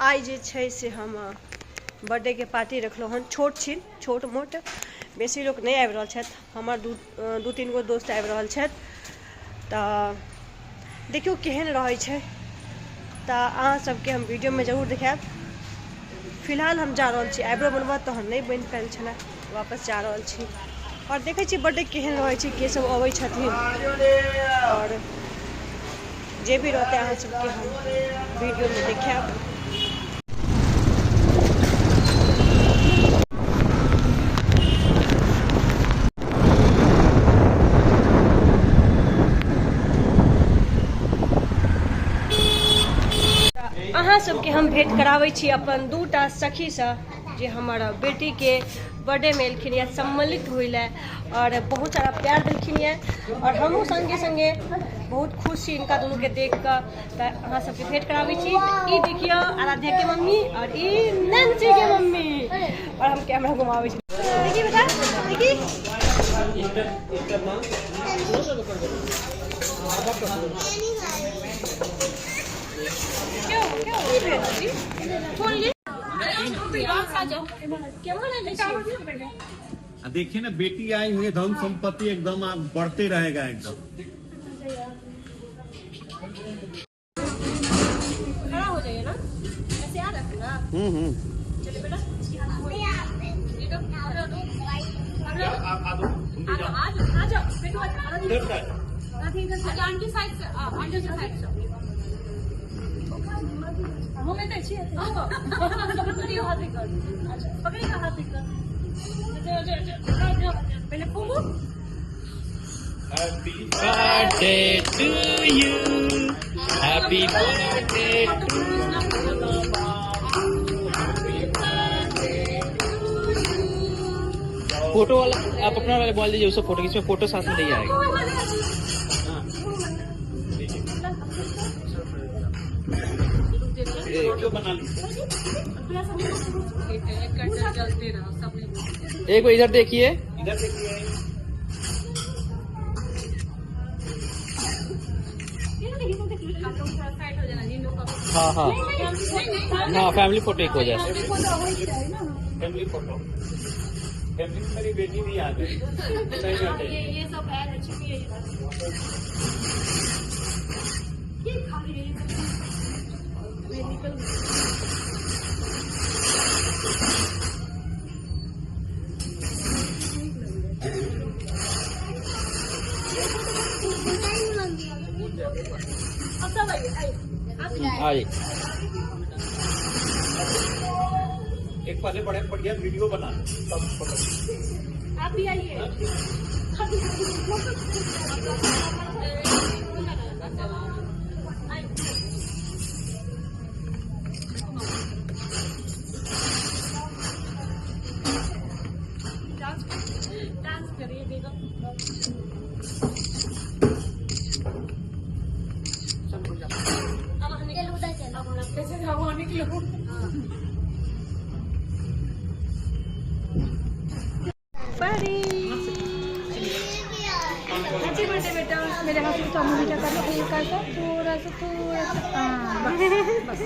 आई जे छै से हम बर्थडे के पार्टी रखलहुँ हन। छोट छीन, छोट मोट, बेसी लोग नहीं आबि रहल छथि। हमर दू तीन गो दोस्त आबि रहल छथि, तऽ देखियौ केहन रहै छै। तऽ अहाँ सबके हम वीडियो में जरूर देखायब। फिलहाल हम जा रहल छी आइब्रो बनबऽ, तहन नहीं बनि पायल छलै, वापस जा रहल छी। और देखै छी बर्थडे केहन रहै छै, के सब अबै छथिन, और जे भी रहते अहाँ सबके हम वीडियो में देखायब। अहाँ सबके हम भेंट कराबै छी अपन दूटा सखी से, जे हमर बेटी के बर्थडे में एलखिन है सम्मिलित होइ ला, और बहुत सारा प्यार देलखिन है। और हमहूँ संगे संगे बहुत खुश छी इनका दोनों के देख कर। तो अहाँ सबके भेंट कराबै छी। ई देखियो आराध्या के मम्मी और ई नैन्सी के मम्मी, और हम कैमरा घुमाबै छी। देखी बेटा, देखी देखिए ना, बेटी आई हुई, धन संपत्ति एकदम आप बढ़ते रहेगा एकदम। खड़ा हो जाइए ना, ऐसे याद रखना। चलिए बेटा, आ जाओ आंटी साइड से, आंटी साइड से हम लेते छी। पकड़ियो हाथ कर, अच्छा पकड़ियो हाथ कर। पहले फूलू। Happy birthday to you. Happy birthday to you. Photo वाला आप अपना वाले बोल दीजिए, उसको फोटो, इसमें फोटो साथ में नहीं आएगा। एक बार इधर देखिए, इधर देखिए। हाँ हाँ हाँ, फैमिली फोटो एक हो जाए। फैमिली फोटो, फैमिली में मेरी बेटी भी आ गई। ये सब है आइए, एक पहले बड़े बढ़िया वीडियो बना, आप भी आइए। डांस करिए बेगम। हैप्पी बर्थडे बेटा। मेरे हाथ से मुझे क्या करना, थोड़ा सा थोड़ा सा बस।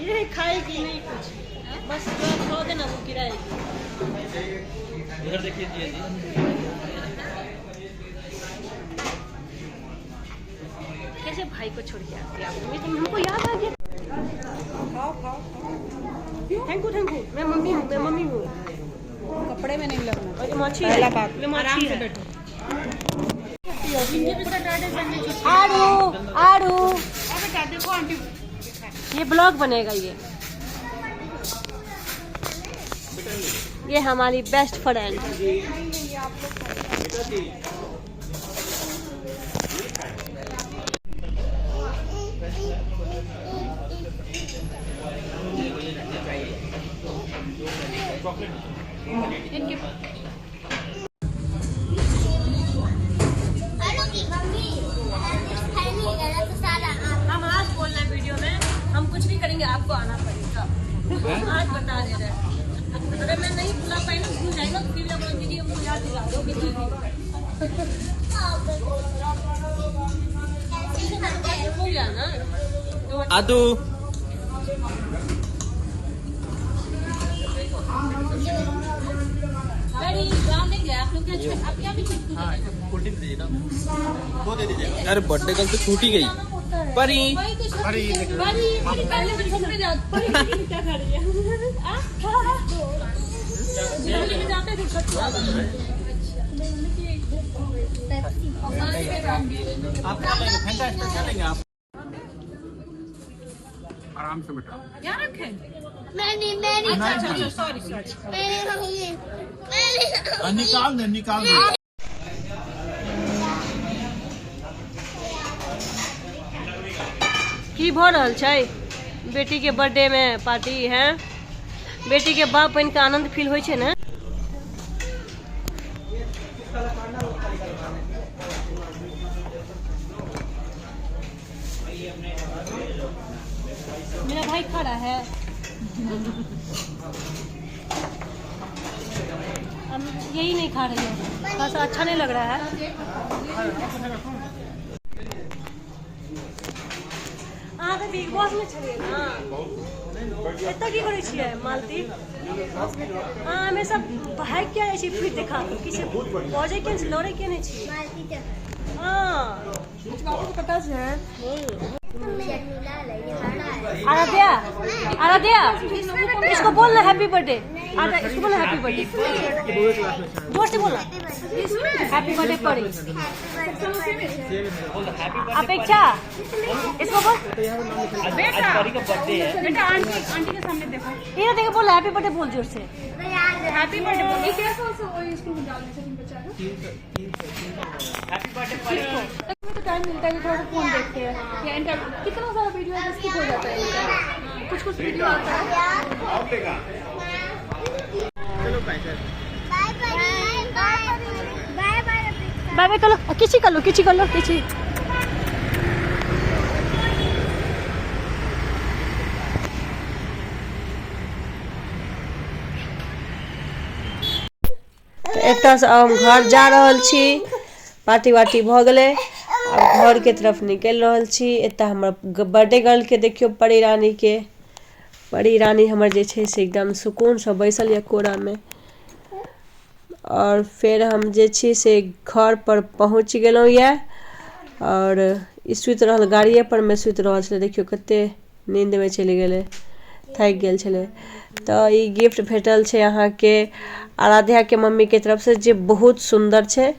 ये खाएगी नहीं कुछ, बस खा देना, वो गिराएगी। इधर देखिए जी। कैसे भाई को छोड़ के आती है आप? हमको याद आ गया। खाओ खाओ, थैंक यू। मैं मम्मी हूँ, कपड़े में नहीं लगना। और ये मच्छी है, ये मच्छी है। आड़ू देखो आंटी, ये ब्लॉग बनेगा। ये हमारी बेस्ट फ्रेंड। इनके हम आज बोल रहे हैं वीडियो में, हम कुछ भी करेंगे, आपको आना पड़ेगा। आज बता दे रहे हैं, अगर मैं नहीं बुला पाई ना, भूल जाएगा, फिर जब दीदी हमको याद दिला दो कि हो गया ना। आदू यार बर्थडे कल तो छूट ही गई। परी आराम से बेटा। निकाल दे निकाल दे। की भ रहल छै? बेटी के बर्थडे में पार्टी है। बेटी के बाप बन के आनंद फील होइ छै ने। मेरा भाई खड़ा है। हम यही नहीं खा रही है, थोड़ा सा अच्छा नहीं लग रहा है। अहाँ तऽ बिग बॉस में छलियै ना, एतऽ की करै छियै मालती? अहाँ हमेशा भागि के जाइ छी फिर देखा के, किछु बजै के नहि, लड़ै के नहि छी। हाँ पता छै। आराध्या, आराध्या इसको बोलना हैप्पी बर्थडे। इसको बोलना हैप्पी बर्थडे, जोर से बोलना हैप्पी बर्थडे परी। अपेक्षा इसको बोल। बेटा परी का बर्थडे है। बेटा आंटी के सामने देखो। ये देखो बोल हैप्पी बर्थडे बोल जोर से। हैप्पी बर्थडे बोल। कैसे स्कूल में डालने से बच्चा को हैप्पी बर्थडे परी। तो टाइम मिलता है थोड़ा सा फोन देखते हैं या कितना सारा वीडियो है स्किप हो जाता है। कुछ कुछ वीडियो आता है। बाय बाय करो, किसी कर लो, किसी कर लो, किसी। एतऽ से हम घर जा रहल छी। पार्टी वार्टी भऽ गेलै, अब घर के तरफ निकलि रहल छी। एतऽ हमर बर्थडे गर्ल के देखियो, परी रानी के। परी रानी हमर जे छै से एकदम सुकून से बैसल यऽ कोरा में। और फिर हम जे छी से घर पर पहुँच गेलहुँ यऽ। और ई सुति रहल, गाड़िए पर में सुति रहल छलै। देखियो कते नींद में चलि गेलै, थाकि गेल छलै। तो ई गिफ्ट भेटल छै अहाँके आराध्या के मम्मी के तरफ से, जे बहुत सुंदर छै।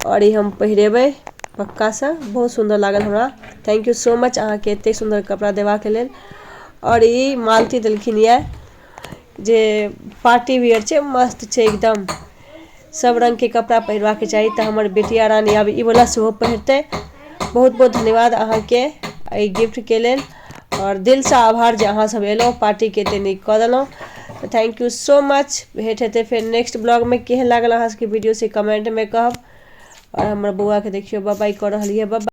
और ई हम पहिरेबै पक्का से, बहुत सुंदर लागल हमरा। थैंक यू सो मच अहाँके एते सुंदर कपड़ा देबाक लेल। और ई मालती देलखिन यऽ, जे पार्टी वियर छै, मस्त छै एकदम। सब रंग के कपड़ा पहिरबाक चाही, तऽ हमर बेटिया रानी आब ई वाला सेहो पहिरतै। बहुत बहुत धन्यवाद अहाँके एहि गिफ्ट के लेल। और दिल से आभार जे अहाँ सब एलहुँ, पार्टी के एते नीक कऽ देलहुँ। Thank you so much. भेंट हेतै फिर नेक्स्ट ब्लॉग में। केहन लागल अहाँ सबके वीडियो से कमेंट में कहब। और हमर बौआ के देखियो बाय बाय कऽ रहल यऽ। बाय।